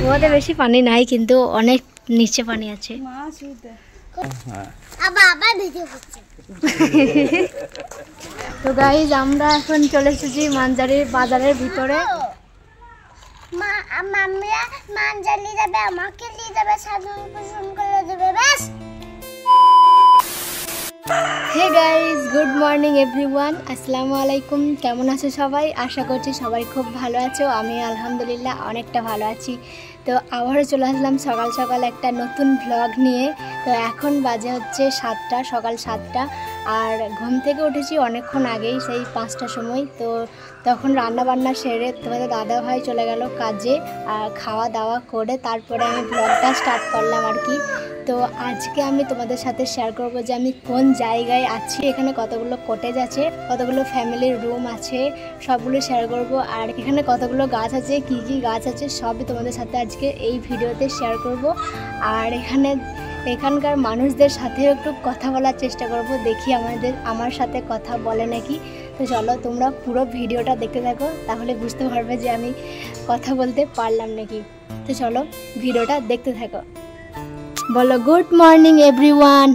কুয়োতে বেশি পানি নাই কিন্তু অনেক নিচে পানি আছে। তো গাইজ আমরা এখন চলে এসেছি মানজারির বাজারের ভিতরে। Hey guys, good morning everyone, আসসালামু আলাইকুম। কেমন আছো সবাই? আশা করছি সবাই খুব ভালো আছো। আমি আলহামদুলিল্লাহ অনেকটা ভালো আছি। তো আবারও চলে আসলাম সকাল সকাল একটা নতুন ভ্লগ নিয়ে। তো এখন বাজে হচ্ছে 7টা, সকাল 7টা। আর ঘুম থেকে উঠেছি অনেকক্ষণ আগেই, সেই 5টার সময়। তো তখন রান্নাবান্না সেরে তোমাদের দাদা ভাই চলে গেল কাজে, আর খাওয়া দাওয়া করে তারপরে আমি ভ্লগটা স্টার্ট করলাম আর কি। তো আজকে আমি তোমাদের সাথে শেয়ার করব যে আমি কোন জায়গায় আছি, এখানে কতগুলো কটেজ আছে, কতগুলো ফ্যামিলির রুম আছে, সবগুলো শেয়ার করব। আর এখানে কতগুলো গাছ আছে, কি কি গাছ আছে, সবই তোমাদের সাথে আজকে এই ভিডিওতে শেয়ার করব। আর এখানকার মানুষদের সাথেও একটু কথা বলার চেষ্টা করব, দেখি আমার সাথে কথা বলে নাকি। তো চলো তোমরা পুরো ভিডিওটা দেখতে থাকো, তাহলে বুঝতে পারবে যে আমি কথা বলতে পারলাম নাকি। তো চলো ভিডিওটা দেখতে থাকো। বলো গুড মর্নিং এভরিওয়ান।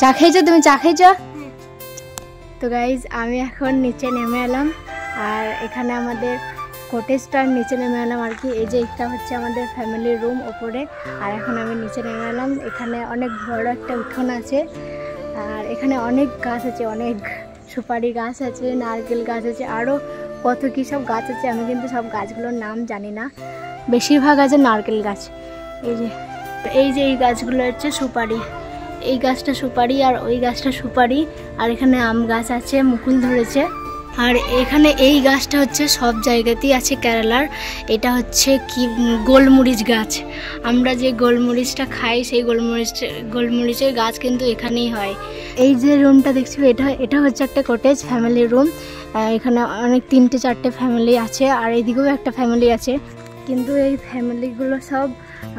চা খেয়েছো? তুমি চা খেয়েছো? তো গাইজ আমি এখন নিচে নেমে এলাম, আর এখানে আমাদের কটেজটার নিচে নেমে এলাম আর কি। এই যে এটা হচ্ছে আমাদের ফ্যামিলির রুম ওপরে, আর এখন আমি নিচে নেমে এলাম। এখানে অনেক বড় একটা উঠোন আছে, আর এখানে অনেক গাছ আছে, অনেক সুপারি গাছ আছে, নারকেল গাছ আছে, আরও কত কী সব গাছ আছে। আমি কিন্তু সব গাছগুলোর নাম জানি না, বেশিরভাগ আছে নারকেল গাছ। এই যে এই গাছগুলো হচ্ছে সুপারি, এই গাছটা সুপারি আর ওই গাছটা সুপারি। আর এখানে আম গাছ আছে, মুকুল ধরেছে। আর এখানে এই গাছটা হচ্ছে সব জায়গাতেই আছে কেরালার, এটা হচ্ছে কি গোলমরিচ গাছ। আমরা যে গোলমরিচটা খাই সেই গোলমরিচের গাছ কিন্তু এখানেই হয়। এই যে রুমটা দেখছি এটা হচ্ছে একটা কটেজ ফ্যামিলি রুম। এখানে অনেক 3-4টে ফ্যামিলি আছে, আর এইদিকেও একটা ফ্যামিলি আছে। কিন্তু এই ফ্যামিলিগুলো সব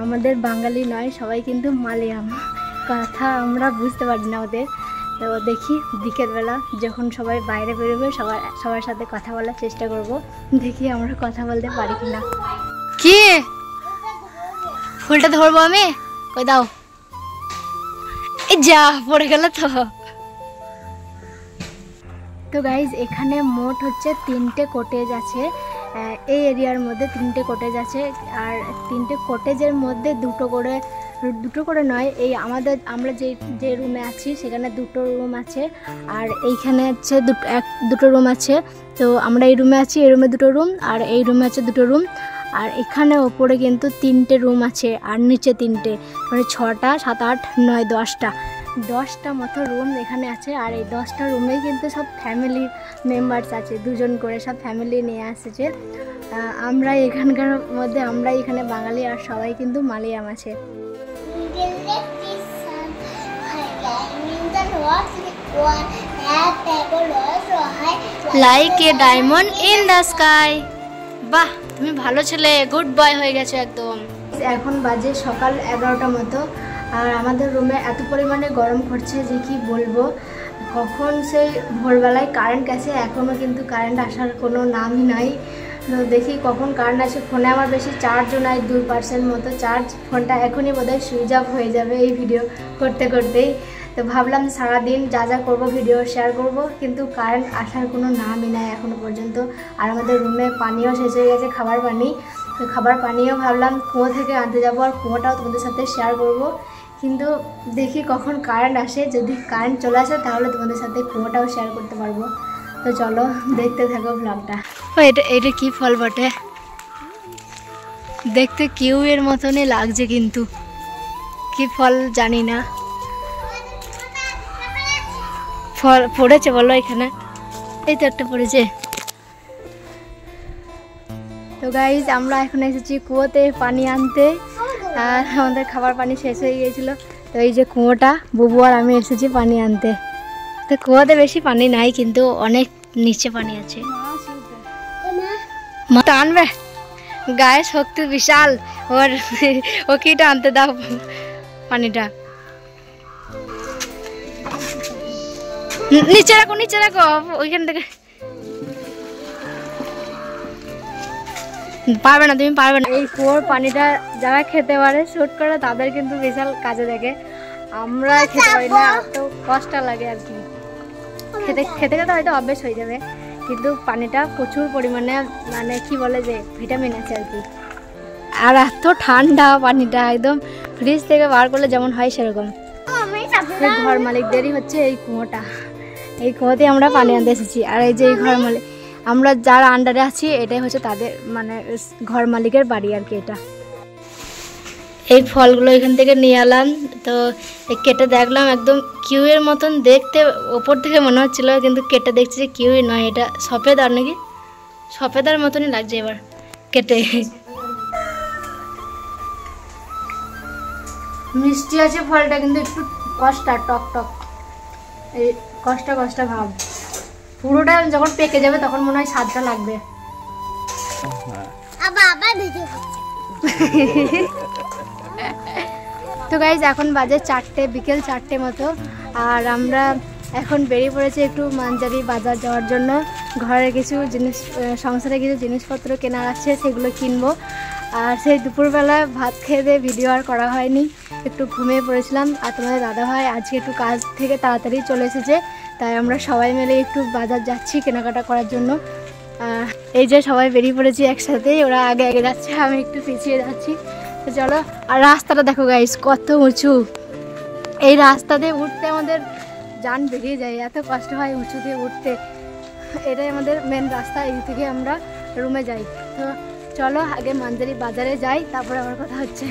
আমাদের বাঙালি নয়, সবাই কিন্তু মালয়াম। কথা আমরা বুঝতে পারি না ওদের। তো দেখি বিকেলবেলা যখন সবাই বাইরে বেরোবে সবার সাথে কথা বলার চেষ্টা করব, দেখি আমরা কথা বলতে পারি কিনা। কি ফুলটা ধরবো আমি? কই দাও, এই যা পড়ে গেল তো। তো গাইজ এখানে মোট হচ্ছে 3টে কটেজ আছে, এই এরিয়ার মধ্যে 3টে কটেজ আছে। আর 3টে কটেজের মধ্যে দুটো করে নয়, এই আমরা যে রুমে আছি সেখানে 2টো রুম আছে, আর এইখানে হচ্ছে দুটো রুম আছে। তো আমরা এই রুমে আছি, এই রুমে 2টো রুম, আর এই রুমে আছে 2টো রুম। আর এখানে ওপরে কিন্তু 3টে রুম আছে, আর নিচে 3টে, মানে 6টা 7 8 9 10টা মতো রুম এখানে আছে। আর এই 10টা রুমেই কিন্তু সব ফ্যামিলি মেম্বার্স আছে, 2জন করে সব ফ্যামিলি নিয়ে আসছে। আমরা এখানকার মধ্যে আমরাই এখানে বাঙালি, আর সবাই কিন্তু মালয়াম আছে। Like a diamond in the sky. বাহ, তুমি ভালো ছেলে, গুড বয় হয়ে গেছো একদম। এখন বাজে সকাল 11টা মতো, আর আমাদের রুমে এত পরিমাণে গরম করছে যে কি বলবো। কখন সেই ভোরবেলায় কারেন্ট গেছে, এখনও কিন্তু কারেন্ট আসার কোনো নামই নাই। তো দেখি কখন কারেন্ট আসে। ফোনে আমার বেশি চার্জও নাই, 2% মতো চার্জ। ফোনটা এখনই বোধহয় সুইচ অফ হয়ে যাবে এই ভিডিও করতে করতেই। তো ভাবলাম সারাদিন যা করব ভিডিও শেয়ার করব, কিন্তু কারেন্ট আসার কোনো নামই নাই এখনও পর্যন্ত। আর আমাদের রুমে পানিও শেষ হয়ে গেছে, খাবার পানি। তো খাবার পানিও ভাবলাম কুয়ো থেকে আনতে যাবো, আর কুয়োটাও তোমাদের সাথে শেয়ার করব। কিন্তু দেখি কখন কারেন্ট আসে, যদি কারেন্ট চলে আসে তাহলে তোমাদের সাথে কুয়োটাও শেয়ার করতে পারবো। তো চলো দেখতে থাকো ব্লগটা। এটা কি ফল বটে? দেখতে কিউয়ের মতনই লাগছে, কিন্তু কি ফল জানি না। ফল পড়েছে বলো এখানে? এই তো একটা পড়েছে। তো গাইজ আমরা এখন এসেছি কুয়োতে পানি আনতে, আর আমাদের খাবার পানি শেষ হয়ে গিয়েছিল। তো এই যে কুয়োটা, বুবু আর আমি এসেছি পানি আনতে। তো কুয়োতে বেশি পানি নাই, কিন্তু অনেক নিচে পানি আছে। টানবে, গায়ে শক্তি বিশাল ওর, ওকে টানতে দাও পানিটা। নিচে রাখো নিচে রাখো ওইখান থেকে পারবে না তুমি পারবে না। এই কুয়োর পানিটা যারা খেতে পারে শুট করে তাদের কিন্তু বিশাল কাজে দেখে, আমরা খেতে পারি না, এত কষ্ট লাগে আর কি। খেতে খেতে খেতে হয়তো অভ্যেস হয়ে যাবে, কিন্তু পানিটা প্রচুর পরিমাণে মানে কি বলে যে ভিটামিন আছে আর কি। আর এত ঠান্ডা পানিটা, একদম ফ্রিজ থেকে বার করলে যেমন হয় সেরকম। ঘর মালিকদেরই হচ্ছে এই কুয়োটা, এই কুয়োতে আমরা পানি আনতে এসেছি। আর এই যে এই ঘর মালিক, আমরা যারা আন্ডারে আছি এটাই হচ্ছে তাদের মানে ঘর মালিকের বাড়ি আর কি। এটা এই ফলগুলো এখান থেকে নিয়ে এলাম, তো কেটে দেখলাম একদম কিউয়ের মতন দেখতে, ওপর থেকে মনে হচ্ছিল, কিন্তু কেটে দেখছি যে কিউই নয়, এটা সফেদার নাকি, সফেদার মতনই লাগছে এবার কেটে। মিষ্টি আছে ফলটা, কিন্তু একটু কষ্টা টক টক, এই কষ্টা কষ্টা ভাব। পুরোটা যখন পেকে যাবে তখন মনে হয় স্বাদটা লাগবে। তো গাইজ এখন বাজে 4টে, বিকেল 4টে মতো, আর আমরা এখন বেরিয়ে পড়েছি একটু মানজারি বাজার যাওয়ার জন্য। ঘরের কিছু জিনিস, সংসারে কিছু জিনিসপত্র কেনার আছে, সেগুলো কিনবো। আর সেই দুপুরবেলা ভাত খেয়ে দিয়ে ভিডিও আর করা হয়নি, একটু ঘুমিয়ে পড়েছিলাম। আর তোমাদের দাদাভাই আজকে একটু কাজ থেকে তাড়াতাড়ি চলে এসেছে, তাই আমরা সবাই মিলে একটু বাজার যাচ্ছি কেনাকাটা করার জন্য। এই যে সবাই বেরিয়ে পড়েছি একসাথেই, ওরা আগে আগে যাচ্ছে, আমি একটু পিছিয়ে যাচ্ছি। তো চলো। আর রাস্তাটা দেখো গাইস কত উঁচু, এই রাস্তা দিয়ে উঠতে আমাদের জান বেরিয়ে যায়, এত কষ্ট হয় উঁচু দিয়ে উঠতে। এটাই আমাদের মেন রাস্তা, এই থেকে আমরা রুমে যাই। তো চলো আগে মানজারি বাজারে যাই, তারপরে আমার কথা হচ্ছে।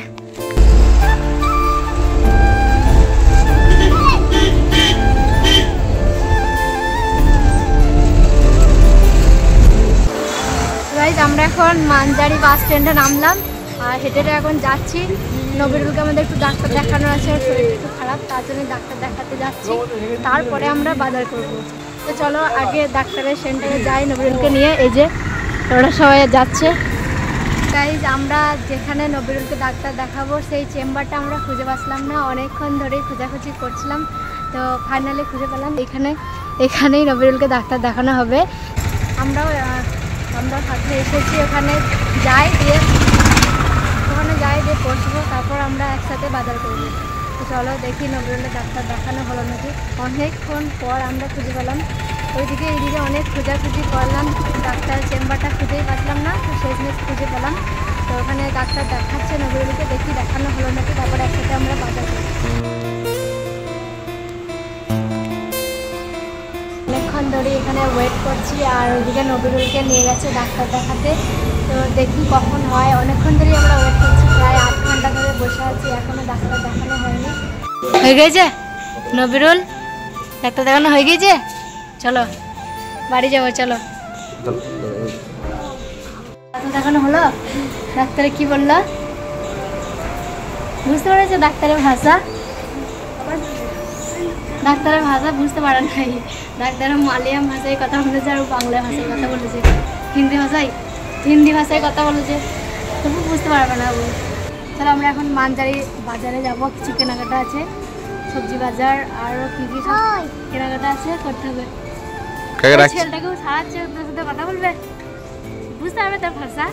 আমরা এখন মানজারি বাস স্ট্যান্ডে নামলাম, আর হেঁটে এখন যাচ্ছি। নবিরুলকে আমাদের একটু ডাক্তার দেখানো আছে, শরীর একটু খারাপ, তার জন্য ডাক্তার দেখাতে যাচ্ছি, তারপরে আমরা বাজার করব। তো চলো আগে ডাক্তারের সেন্টারে যাই নবিরুলকে নিয়ে। এই যে ওরা সবাই যাচ্ছে। গাইজ আমরা যেখানে নবিরুলকে ডাক্তার দেখাবো সেই চেম্বারটা আমরা খুঁজে পাচ্ছিলাম না, অনেকক্ষণ ধরেই খোঁজাখুঁজি করছিলাম, তো ফাইনালি খুঁজে পেলাম। এখানেই নবিরুলকে ডাক্তার দেখানো হবে। আমরা সাথে এসেছি, ওখানে যাই দিয়ে পৌঁছবো, তারপর আমরা একসাথে বাজার করবো। তো চলো দেখি নবিরুলের ডাক্তার দেখানো হলো নাকি। অনেকক্ষণ পর আমরা খুঁজে পেলাম, ওইদিকে এইদিকে অনেক খোঁজাখুঁজি করলাম, ডাক্তার চেম্বারটা খুঁজেই পাচ্ছিলাম না, তো শেষমেশ খুঁজে পেলাম। তো ওখানে ডাক্তার দেখাচ্ছে নবিরুলকে, দেখি দেখানো হলো নাকি, তারপর একসাথে আমরা বাজার করবো। অনেকক্ষণ ধরে এখানে ওয়েট করছি, আর ওইদিকে নবিরুলকে নিয়ে গেছে ডাক্তার দেখাতে, তো দেখি কখন হয়। অনেকক্ষণ ধরেই আমরা ওয়েট করছি, প্রায় 8 ঘন্টা ধরে বসে আছি, এখনো ডাক্তার দেখানো হয়নি। হয়ে গেছে নবিরুল, ডাক্তার দেখানো হয়ে গেছে, চলো বাড়ি যাবো, চলো। ডাক্তার দেখানো হলো, ডাক্তারে কি বললো বুঝতে পেরেছে? ডাক্তারের ভাষা বুঝতে পারে নাই, ডাক্তার মালয়াম ভাষায় কথা বলেছে আর বাংলা ভাষায় কথা বলেছে, হিন্দি ভাষায় কথা বলেছে, তবু বুঝতে পারবে না ও। তাহলে আমরা এখন মানজারি বাজারে যাব, কিছু কেনাকাটা আছে, সবজি বাজার আরও কী কী সব কেনাকাটা আছে, করতে হবে। ছেলেটাকেও সারাচ্ছে, ওদের সাথে কথা বলবে, বুঝতে পারবে তার ভাষা।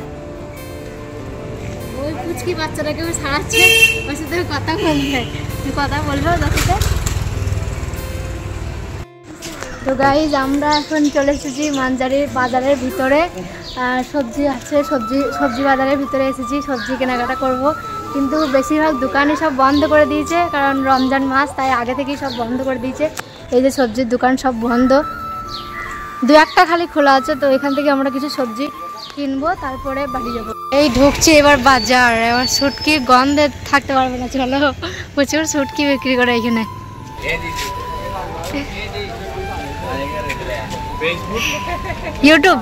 ওই পুচকি বাচ্চাটাকেও সারাচ্ছে, ওর সাথে কথা বলবে ওদের সাথে। তো গাইজ আমরা এখন চলে এসেছি মানজারি বাজারের ভিতরে, সবজি আছে, সবজি বাজারের ভিতরে এসেছি, সবজি কেনাকাটা করব। কিন্তু বেশিরভাগ দোকানই সব বন্ধ করে দিয়েছে, কারণ রমজান মাস, তাই আগে থেকেই সব বন্ধ করে দিয়েছে। এই যে সবজির দোকান সব বন্ধ, 2-1টা খালি খোলা আছে। তো এখান থেকে আমরা কিছু সবজি কিনবো, তারপরে বাড়ি যাবো। এই ঢুকছি এবার বাজার, এবার শুটকি গন্ধে থাকতে পারবে না, চলো প্রচুর শুটকি বিক্রি করে এখানে। ইউটিউব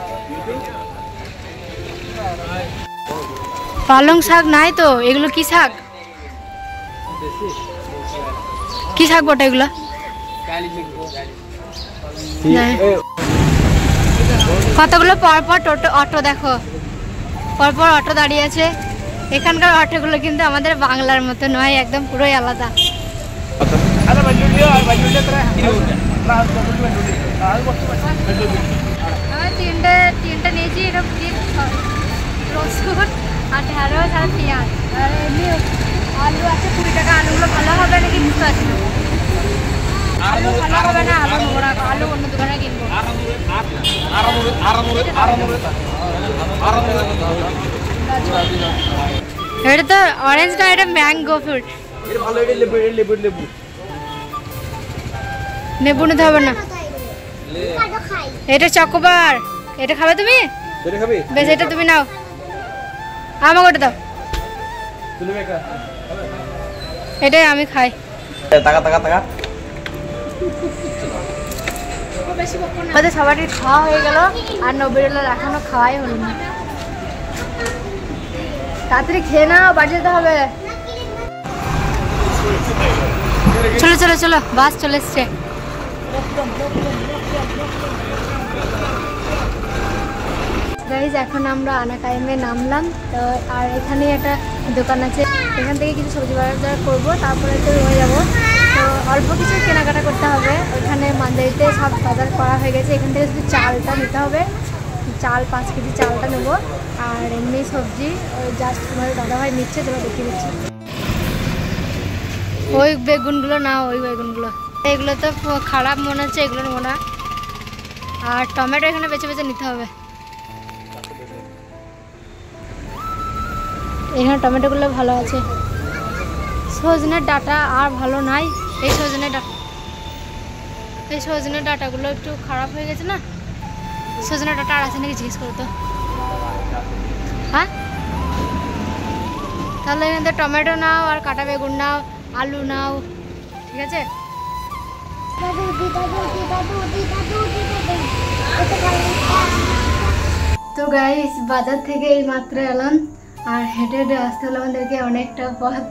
পালং শাক নাই তো, এগুলো কি শাক? কি শাক বটে এগুলো? কতগুলো পরপর অটো দেখো, পরপর অটো দাঁড়িয়ে আছে। এখানকার অটোগুলো কিন্তু আমাদের বাংলার মতো নয়, একদম পুরোই আলাদা। তিনটে নিয়েছি, এটা রসুন আর ঢেঁড়স আর পেঁয়াজ আর এমনি আলু আছে 20 টাকা। আলুগুলো ভালো হবে নাকি বুঝতে পারছি না। আলু ভালো হবে না, আলু নোংরা, আলু অন্য দোকানে কিনবো। এটা তো অরেঞ্জ না, এটা ম্যাঙ্গো ফ্রুট। নেবু নিতে হবে না, এটা চকোবার। এটা খাবে তুমি? বেশ, এটা তুমি নাও, আমাকে ওটা দাও। এটাই আমি খাই। আমাদের সবারই খাওয়া হয়ে গেল, আর নবীরুলের এখনো খাওয়াই হলো না। তাড়াতাড়ি খেয়ে নাও, বাড়ি যেতে হবে। চলো চলো চলো, বাস চলে এসছে। গাইজ এখন আমরা আনাকাইমে নামলাম তো, আর এখানে একটা দোকান আছে, এখান থেকে কিছু সবজি বাজার করবো, তারপরে তো রয়ে যাবো। তো অল্প কিছু কেনাকাটা করতে হবে। ওইখানে মান্দারিতে সব বাজার করা হয়ে গেছে। এখান থেকে শুধু চালটা নিতে হবে, চাল 5 কেজি চালটা নেবো। আর এমনি সবজি ওই জাস্ট তোমার দাদাভাই নিচ্ছে, তোমরা দেখিয়ে দিচ্ছি। ওই বেগুনগুলো না, ওই বেগুনগুলো, এগুলো তো খারাপ মনে হচ্ছে, এগুলো নেবো না। আর টমেটো এখানে বেছে বেছে নিতে হবে। এখানে টমেটোগুলো ভালো আছে। সজনের ডাঁটা আর ভালো নাই। এই সজনের ডাঁটাগুলো একটু খারাপ হয়ে গেছে না। সজনের ডাঁটা আর আছে নাকি জিজ্ঞেস করতো। হ্যাঁ, তাহলে এখানে টমেটো নাও, আর কাটা বেগুন নাও, আলু নাও, ঠিক আছে? তো গাইস, বাজার থেকে এই মাত্র এলাম, আর হেঁটে হেঁটে আসতে হলো আমাদেরকে অনেকটা পথ।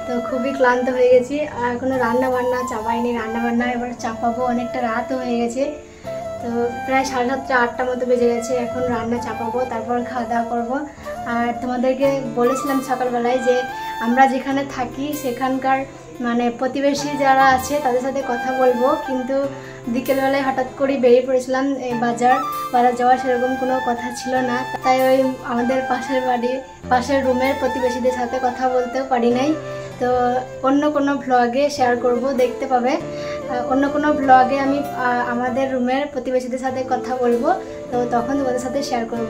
তো খুবই ক্লান্ত হয়ে গেছি, আর এখনো রান্না বান্না চাপাইনি। রান্না বান্না এবার চাপাবো, অনেকটা রাতও হয়ে গেছে। তো প্রায় 7:30 8টা মতো বেজে গেছে। এখন রান্না চাপাবো, তারপর খাওয়া দাওয়া করবো। আর তোমাদেরকে বলেছিলাম সকালবেলায় যে আমরা যেখানে থাকি সেখানকার মানে প্রতিবেশী যারা আছে তাদের সাথে কথা বলবো, কিন্তু বিকেলবেলায় হঠাৎ করে বেরিয়ে পড়েছিলাম। এই বাজার যাওয়ার সেরকম কোনো কথা ছিল না, তাই ওই আমাদের পাশের রুমের প্রতিবেশীদের সাথে কথা বলতেও পারি নাই। তো অন্য কোনো ভ্লগে শেয়ার করব, দেখতে পাবে। অন্য কোনো ব্লগে আমি আমাদের রুমের প্রতিবেশীদের সাথে কথা বলবো, তো তখন তোমাদের সাথে শেয়ার করব।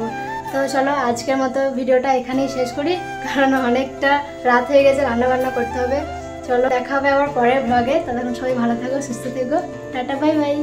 তো চলো আজকের মতো ভিডিওটা এখানেই শেষ করি, কারণ অনেকটা রাত হয়ে গেছে, রান্নাবান্না করতে হবে। চলো দেখা হবে আবার পরের ব্লগে। ততক্ষণ সবাই ভালো থাকো, সুস্থ থেকো, টাটা, বাই বাই।